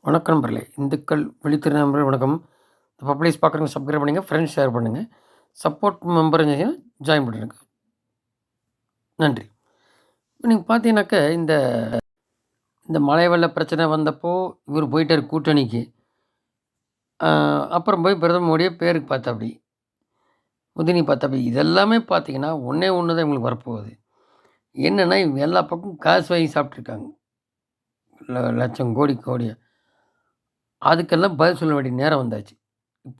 வணக்கம் நண்பர்களே. இந்துக்கள் விழித்திரு நண்பர்களே வணக்கம். பப்ளிஷ் பார்க்குறவங்க சப்ஸ்கிரைப் பண்ணுங்கள், ஃப்ரெண்ட்ஸ் ஷேர் பண்ணுங்கள். சப்போர்ட் மெம்பர் இருந்தீங்கன்னா ஜாயின் பண்ணிடுங்க. நன்றி. இப்போ நீங்கள் பார்த்தீங்கன்னாக்க இந்த இந்த மழை வெள்ள பிரச்சனை வந்தப்போ இவர் போயிட்டார் கூட்டணிக்கு. அப்புறம் போய் பிரதமர் மோடியே பேருக்கு பார்த்தாப்படி, உதினி பார்த்தாப்படி. இதெல்லாமே பார்த்தீங்கன்னா ஒன்றே ஒன்று தான் இவங்களுக்கு வரப்போகுது. என்னென்னா இவங்க எல்லா பக்கமும் காசு வாங்கி சாப்பிட்ருக்காங்க. லட்சம் கோடி கோடியா. அதுக்கெல்லாம் பதில் சொல்ல வேண்டிய நேரம் வந்தாச்சு.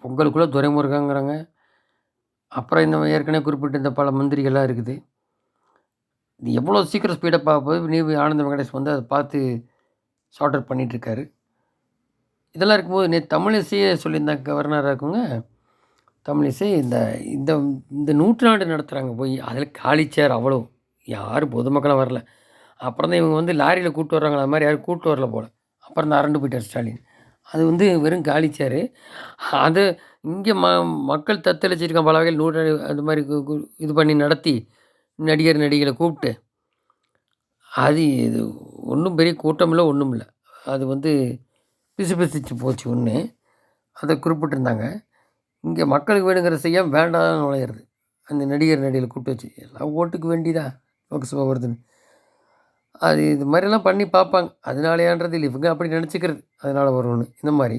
பொங்கலுக்குள்ளே துரைமுருகங்கிறாங்க. அப்புறம் இந்த ஏற்கனவே குறிப்பிட்ட இந்த பல மந்திரிகள்லாம் இருக்குது. இது எவ்வளோ சீக்கிரம் ஸ்பீடப் ஆக போகுது. நீ ஆனந்த வெங்கடேஷ் வந்து அதை பார்த்து சார்ட் அவுட் பண்ணிகிட்ருக்காரு. இதெல்லாம் இருக்கும்போது தமிழிசையே சொல்லியிருந்தாங்க கவர்னராக இருக்குங்க. தமிழிசை இந்த இந்த இந்த நூற்றாண்டு நடத்துகிறாங்க போய் அதில் காலிச்சேர் அவ்வளோ யாரும் பொதுமக்களாக வரல. அப்புறம் தான் இவங்க வந்து லாரியில் கூப்பிட்டு வர்றாங்களா, அது மாதிரி யாரும் கூப்பிட்டு வரல போல். அப்புறம் தான் அரண்டு போயிட்டார் ஸ்டாலின். அது வந்து வெறும் காலிச்சேரு. அது இங்கே மக்கள் தத்தளிச்சிருக்கான் பல வகையில் நூற்றாண்டு அது மாதிரி இது பண்ணி நடத்தி நடிகர் நடிகளை கூப்பிட்டு அது இது ஒன்றும் பெரிய கூட்டம் இல்லை, ஒன்றும் இல்லை. அது வந்து பிசுபிசுச்சு போச்சு ஒன்று. அதை குறிப்பிட்டிருந்தாங்க. இங்கே மக்களுக்கு வேணுங்கிற செய்யாமல் வேண்டாம் நுழையிறது. அந்த நடிகர் நடிகளை கூப்பிட்டு வச்சு எல்லாம் ஓட்டுக்கு வேண்டியதா லோக்சபா வருதுன்னு. அது இது மாதிரிலாம் பண்ணி பார்ப்பாங்க. அதனாலேயான்றது இல்லை, இவங்க அப்படி நினச்சிக்கிறது அதனால் வரும்னு இந்த மாதிரி.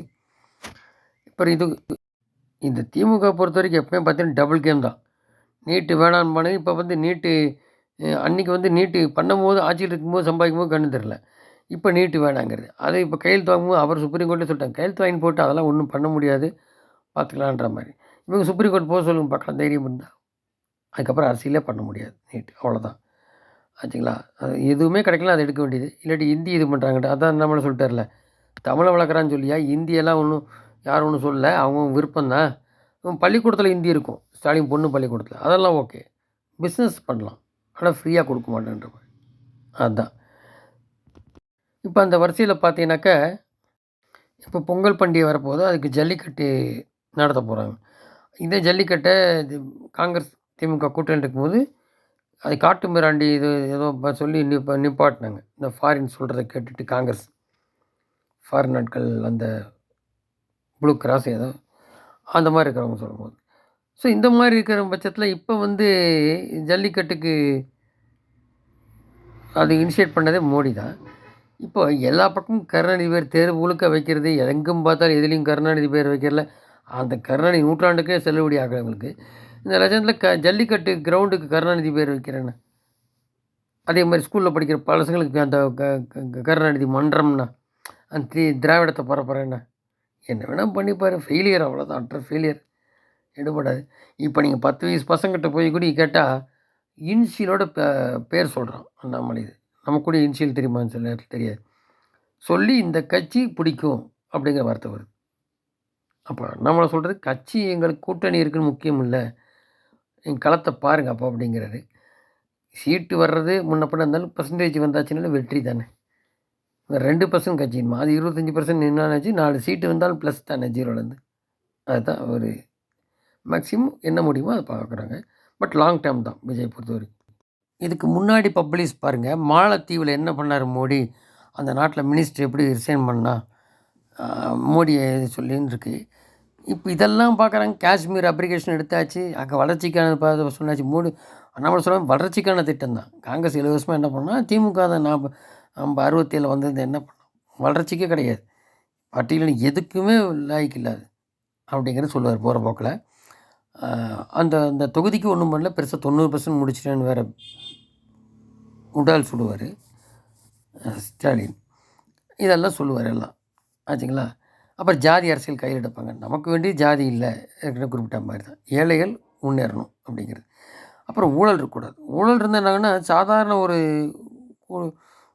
இப்போ இது இந்த திமுக பொறுத்த வரைக்கும் எப்போயும் பார்த்தீங்கன்னா டபுள் கேம் தான். நீட்டு வேணான்னு பண்ணி இப்போ வந்து நீட்டு அன்றைக்கி வந்து நீட்டு பண்ணும்போது ஆட்சியில் இருக்கும்போது சம்பாதிக்கும்போது கண்ணு தெரில. இப்போ நீட்டு வேணாங்கிறது. அதை இப்போ கையெழுத்து வாங்கும்போது அவர் சுப்ரீம் கோர்ட்டில் சொல்லிட்டாங்க. கையெழுத்து வாங்கி போட்டு அதெல்லாம் ஒன்றும் பண்ண முடியாது, பார்த்துக்கலான்ற மாதிரி. இவங்க சுப்ரீம் கோர்ட் போக சொல்லுங்க பார்க்கலாம், தைரியம் இருந்தால். அதுக்கப்புறம் அரசியலே பண்ண முடியாது நீட்டு, அவ்வளோதான். ஆச்சுங்களா? அது எதுவுமே கிடைக்கல, அதை எடுக்க வேண்டியது. இல்லாட்டி ஹிந்தி இது பண்ணுறாங்கட்ட அதான் நம்மளை சொல்லிட்டார்ல, தமிழை வளர்க்குறான்னு சொல்லியா ஹிந்தியெல்லாம் ஒன்றும் யாரும் ஒன்றும் சொல்லலை, அவங்க விருப்பம்தான். பள்ளிக்கூடத்தில் ஹிந்தி இருக்கும், ஸ்டாலின் பொண்ணு பள்ளிக்கூடத்தில், அதெல்லாம் ஓகே. பிஸ்னஸ் பண்ணலாம், ஆனால் ஃப்ரீயாக கொடுக்க மாட்டேன்ற மாதிரி. அதுதான். இப்போ அந்த வரிசையில் பார்த்தீங்கன்னாக்கா, இப்போ பொங்கல் பண்டிகை வரப்போகுது, அதுக்கு ஜல்லிக்கட்டு நடத்த போகிறாங்க. இதே ஜல்லிக்கட்டை இது காங்கிரஸ் திமுக கூட்டணி இருக்கும்போது அது காட்டு மிராண்டி இது ஏதோ சொல்லி நிப்பாட்டினாங்க. இந்த ஃபாரின் சொல்கிறத கேட்டுட்டு காங்கிரஸ் ஃபாரின் நாட்கள் அந்த ப்ளூ கிராஸ் ஏதோ அந்த மாதிரி இருக்கிறவங்க சொல்லும்போது. ஸோ இந்த மாதிரி இருக்கிற பட்சத்தில் இப்போ வந்து ஜல்லிக்கட்டுக்கு அது இனிஷியேட் பண்ணதே மோடி தான். இப்போ எல்லா பக்கமும் கருணாநிதி பேர் தேர்வு முழுக்க வைக்கிறது, எங்கும் பார்த்தாலும் எதுலேயும் கருணாநிதி பேர் வைக்கிறல. அந்த கருணாநிதி நூற்றாண்டுக்கே செல்லுபடி ஆகிறவங்களுக்கு இந்த லட்சத்தில் ஜல்லிக்கட்டு கிரவுண்டுக்கு கருணாநிதி பேர் வைக்கிறேன்னு. அதே மாதிரி ஸ்கூலில் படிக்கிற பசங்களுக்கு அந்த கருணாநிதி மன்றம்னா அந்த திராவிடத்தை பரப்புறேன்னா என்ன வேணால் பண்ணிப்பார். ஃபெயிலியர், அவ்வளோதான், அட்டர் ஃபெயிலியர், எடுபடாது. இப்போ நீங்கள் 10 வயசு பசங்கிட்ட போய் கூட கேட்டால் இன்ஷியலோட பேர் சொல்கிறான் அண்ணாமலை. இது நமக்கு கூட இன்ஷியல் தெரியுமான்னு சொல்ல தெரியாது. சொல்லி இந்த கட்சி பிடிக்கும் அப்படிங்கிற வார்த்தை வருது. அப்போ அண்ணாமலை சொல்கிறது கட்சி எங்களுக்கு கூட்டணி இருக்குன்னு முக்கியம் இல்லை, நீங்கள் களத்தை பாருங்கள் அப்போ அப்படிங்கிறாரு. சீட்டு வர்றது முன்ன பின்ன இருந்தாலும் பர்சன்டேஜ் வந்தாச்சுனாலும் வெற்றி தானே. 2% கட்சியுமா அது 25% நின்னாச்சு, 4 சீட்டு வந்தாலும் ப்ளஸ் தானே ஜீரோலேருந்து. அதுதான் ஒரு மேக்ஸிமம் என்ன முடியுமோ அதை பார்க்குறாங்க. பட் லாங் டேர்ம் தான் விஜய் பொறுத்தவரைக்கும். இதுக்கு முன்னாடி பப்ளிஷ் பாருங்கள், மாலத்தீவில் என்ன பண்ணார் மோடி, அந்த நாட்டில் மினிஸ்டர் எப்படி ரிசைன் பண்ணா மோடி சொல்லின்னு இருக்குது. இப்போ இதெல்லாம் பார்க்குறாங்க. காஷ்மீர் அப்ளிகேஷன் எடுத்தாச்சு, அங்கே வளர்ச்சிக்கான சொன்னாச்சு. மோடி அண்ணாமலை சொல்ல வளர்ச்சிக்கான திட்டம் தான். காங்கிரஸ் 7 வருஷமாக என்ன பண்ணால், திமுக தான் நம்ம 67 வந்தது என்ன பண்ணோம், வளர்ச்சிக்கே கிடையாது, பட்டியலில் எதுக்குமே லாய்க்கு இல்லாது அப்படிங்கிறது சொல்லுவார் போகிற போக்கில். அந்த அந்த தொகுதிக்கு ஒன்றும் பண்ணல, பெருசாக 90% முடிச்சிட்டேன்னு வேறு உடால் சுடுவார் ஸ்டாலின். இதெல்லாம் சொல்லுவார் எல்லாம், ஆச்சுங்களா? அப்புறம் ஜாதி அரசியல் கையில் எடுப்பாங்க. நமக்கு வேண்டிய ஜாதி இல்லை, ஏற்கனவே குறிப்பிட்ட மாதிரி தான். ஏழைகள் முன்னேறணும் அப்படிங்கிறது. அப்புறம் ஊழல் இருக்கக்கூடாது. ஊழல் இருந்தால் என்னாங்கன்னா, சாதாரண ஒரு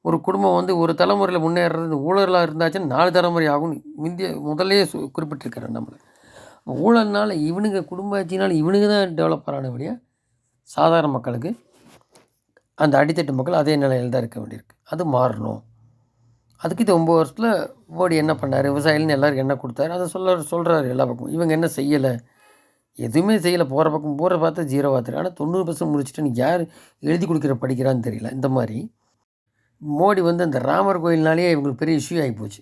ஒரு குடும்பம் வந்து ஒரு தலைமுறையில் முன்னேறது ஊழலாக இருந்தாச்சுன்னா 4 தலைமுறை ஆகும்னு முதல்லையே குறிப்பிட்டிருக்கிறேன் நம்மளை. ஊழல்னால இவனுங்க குடும்ப ஆட்சினால இவனுங்க தான் டெவலப் ஆனபடியா, சாதாரண மக்களுக்கு அந்த அடித்தட்டு மக்கள் அதே நிலையில் தான் இருக்க வேண்டியிருக்கு. அது மாறணும். அதுக்கு இது 9 வருஷத்தில் மோடி என்ன பண்ணார், விவசாயிகள்னு எல்லாருக்கும் என்ன கொடுத்தாரு, அதை சொல்கிறாரு எல்லா பக்கமும். இவங்க என்ன செய்யலை, எதுவுமே செய்யலை. போகிற பக்கம் போகிற பார்த்தா 0 பார்த்துரு. ஆனால் 90% முடிச்சுட்டு யார் எழுதி கொடுக்குற படிக்கிறான்னு தெரியல. இந்த மாதிரி மோடி வந்து அந்த ராமர் கோயில்னாலேயே இவங்களுக்கு பெரிய இஷ்யூ ஆகிப்போச்சு.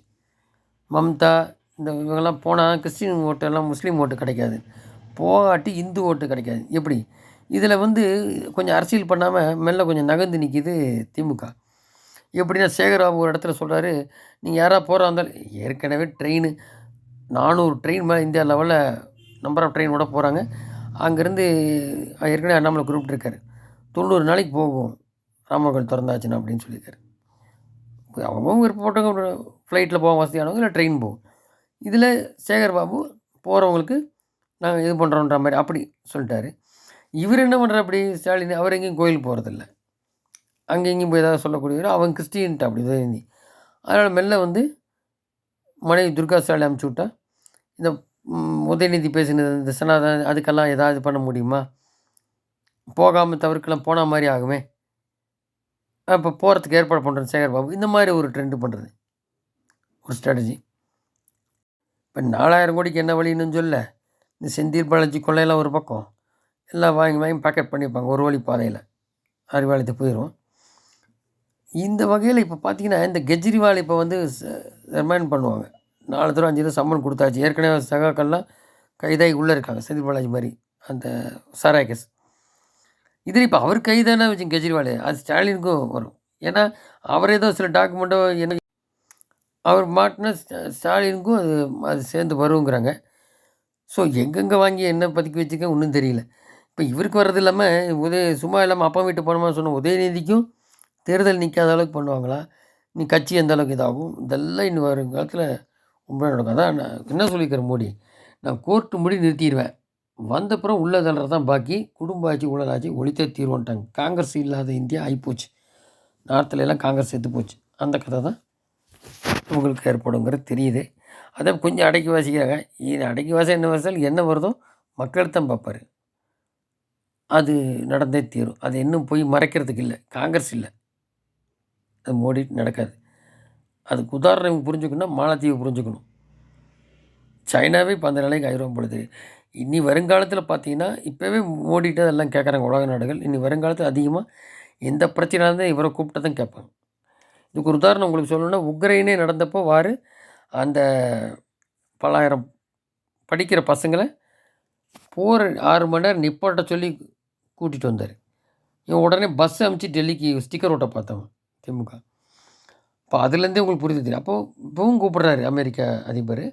மம்தா இவங்கெல்லாம் போனால் கிறிஸ்டின் ஓட்டு எல்லாம் முஸ்லீம் ஓட்டு கிடைக்காது, போகாட்டி இந்து ஓட்டு கிடைக்காது. எப்படி இதில் வந்து கொஞ்சம் அரசியல் பண்ணாமல் மெல்ல கொஞ்சம் நகர்ந்து நிற்கிது திமுக. எப்படின்னா சேகர்பாபு ஒரு இடத்துல சொல்கிறாரு, நீங்கள் யாராவது போகிறா இருந்தாலும் ஏற்கனவே ட்ரெயின் 400 ட்ரெயின் மேலே இந்தியா லெவலில் நம்பர் ஆஃப் ட்ரெயின் விட போகிறாங்க. அங்கேருந்து ஏற்கனவே அண்ணாமலை குறிப்பிட்டிருக்காரு, 90 நாளைக்கு போகும் ராமர் கோயில் திறந்தாச்சுன்னா அப்படின்னு சொல்லியிருக்காரு. அவங்க விருப்பப்பட்டவங்க ஃப்ளைட்டில் போக வசதியானவங்க இல்லை ட்ரெயின் போகும். இதில் சேகர்பாபு போகிறவங்களுக்கு நாங்கள் இது பண்ணுறோன்ற மாதிரி அப்படி சொல்லிட்டாரு. இவர் என்ன பண்ணுற அப்படி ஸ்டாலின், அவர் எங்கேயும் கோயிலுக்கு போகிறதில்ல, அங்கே எங்கேயும் போய் ஏதாவது சொல்லக்கூடியவர், அவங்க கிறிஸ்டின்ட்டு அப்படி உதயநிதி. அதனால் மெல்ல வந்து மனைவி துர்கா ஸ்டாலின் அனுப்பிச்சி விட்டா, இந்த உதயநிதி பேசினது இந்த சனாதன அதுக்கெல்லாம் ஏதாவது பண்ண முடியுமா, போகாமல் தவிர்க்கலாம், போன மாதிரி ஆகுமே, அப்போ போகிறதுக்கு ஏற்பாடு பண்ணுறது சேகர்பாபு. இந்த மாதிரி ஒரு ட்ரெண்டு பண்ணுறது ஒரு ஸ்ட்ராட்டஜி. இப்போ 4000 கோடிக்கு என்ன வழின்னு சொல்ல, இந்த செந்தில் பாலாஜி கொள்ளையெல்லாம் ஒரு பக்கம், எல்லாம் வாங்கி வாங்கி பேக்கெட் பண்ணியிருப்பாங்க ஒரு வழி பாதையில், அறிவாலயத்துக்கு போயிடும். இந்த வகையில் இப்போ பார்த்தீங்கன்னா இந்த கெஜ்ரிவால் இப்போ வந்து ரிமைண்ட் பண்ணுவாங்க, 4 தடவை 5 தடவை சம்மன் கொடுத்தாச்சு, ஏற்கனவே சகாக்கள்லாம் கைதாகி உள்ளே இருக்காங்க, செந்தில் பாலாஜி மாதிரி அந்த சாராய கேஸ். இதில் இப்போ அவர் கைதானே வச்சு கெஜ்ரிவால், அது ஸ்டாலினுக்கும் வரும். ஏன்னா அவர் ஏதோ சில டாக்குமெண்ட்டோ என்ன அவர் மாட்டினா ஸ்டாலினுக்கும் அது சேர்ந்து வருங்கிறாங்க. ஸோ எங்கெங்கே வாங்கி என்ன பதுக்கி வச்சுக்க ஒன்றும் தெரியல. இப்போ இவருக்கு வர்றது இல்லாமல் சும்மா இல்லாமல் அப்பா வீட்டு போனோமா சொன்ன உதயநிதிக்கும் தேர்தல் நிற்காத அளவுக்கு பண்ணுவாங்களா, நீ கட்சி எந்த அளவுக்கு இதாகும், இதெல்லாம் இன்னும் வருங்காலத்தில் ரொம்ப நடக்கும். அதான் நான் என்ன சொல்லியிருக்கிறேன் மோடி, நான் கோர்ட்டு முடி நிறுத்திடுவேன், வந்தப்புறம் உள்ள தள்ளுறது தான் பாக்கி, குடும்ப ஆட்சி ஊழல் ஆட்சி ஒழித்தே தீர்வோன்ட்டாங்க. காங்கிரஸ் இல்லாத இந்தியா ஆகிப்போச்சு, நார்த்தில் எல்லாம் காங்கிரஸ் செத்து போச்சு, அந்த கதை தான் உங்களுக்கு ஏற்படுங்கிறது தெரியுது. அதை கொஞ்சம் அடக்கி வாசிக்கிறாங்க. இது அடக்கி வாசி என்ன வாசித்தாலும் என்ன வருதோ மக்கள் தான் பார்ப்பார், அது நடந்தே தீரும். அது இன்னும் போய் மறைக்கிறதுக்கு இல்லை, காங்கிரஸ் இல்லை, அது மோடி நடக்காது. அதுக்கு உதாரணம் புரிஞ்சுக்கணும்னா மாலத்தீவு புரிஞ்சுக்கணும். சைனாவே இப்போ அந்த நிலைக்கு ஆயிரம் பொழுது இனி வருங்காலத்தில் பார்த்தீங்கன்னா, இப்போவே மோடிகிட்ட அதெல்லாம் கேட்குறாங்க உலக நாடுகள். இனி வருங்காலத்தில் அதிகமாக எந்த பிரச்சனையாக இருந்தால் இவரை கூப்பிட்டு தான் கேட்பாங்க. இதுக்கு ஒரு உதாரணம் உங்களுக்கு சொல்லணும்னா, உக்ரைனே நடந்தப்போ அந்த பல்லாயிரம் படிக்கிற பசங்களை போகிற 6 மணி நேரம் நிப்பாட்ட சொல்லி கூட்டிகிட்டு வந்தார். இவன் உடனே பஸ் அமுச்சு டெல்லிக்கு ஸ்டிக்கர் ஓட்ட பார்த்தவன் திமுக. இப்போ அதுலேருந்தே உங்களுக்கு புரியுது தெரியும். அப்போது இப்போவும் கூப்பிட்றாரு அமெரிக்க அதிபர்.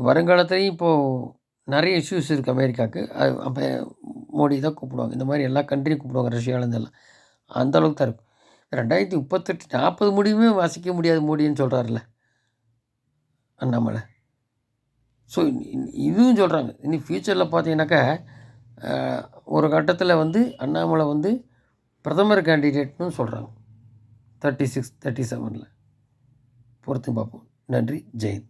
வருங்காலத்துலேயும் இப்போது நிறைய இஷ்யூஸ் இருக்குது அமெரிக்காவுக்கு, அப்போ மோடி தான் கூப்பிடுவாங்க. இந்த மாதிரி எல்லா கண்ட்ரியும் கூப்பிடுவாங்க, ரஷ்யாவிலேருந்தெல்லாம். அந்தளவுக்கு தான் இருக்கும். 2038 40 முடியுமே வாசிக்க முடியாது மோடின்னு சொல்கிறாருல்ல அண்ணாமலை. ஸோ இதுவும் சொல்கிறாங்க, இனி ஃப்யூச்சரில் பார்த்தீங்கன்னாக்கா ஒரு கட்டத்தில் வந்து அண்ணாமலை வந்து பிரதமர் கேண்டிடேட்னு சொல்கிறாங்க 36 37 பொறுத்து பார்ப்போம். நன்றி, ஜெயந்த்.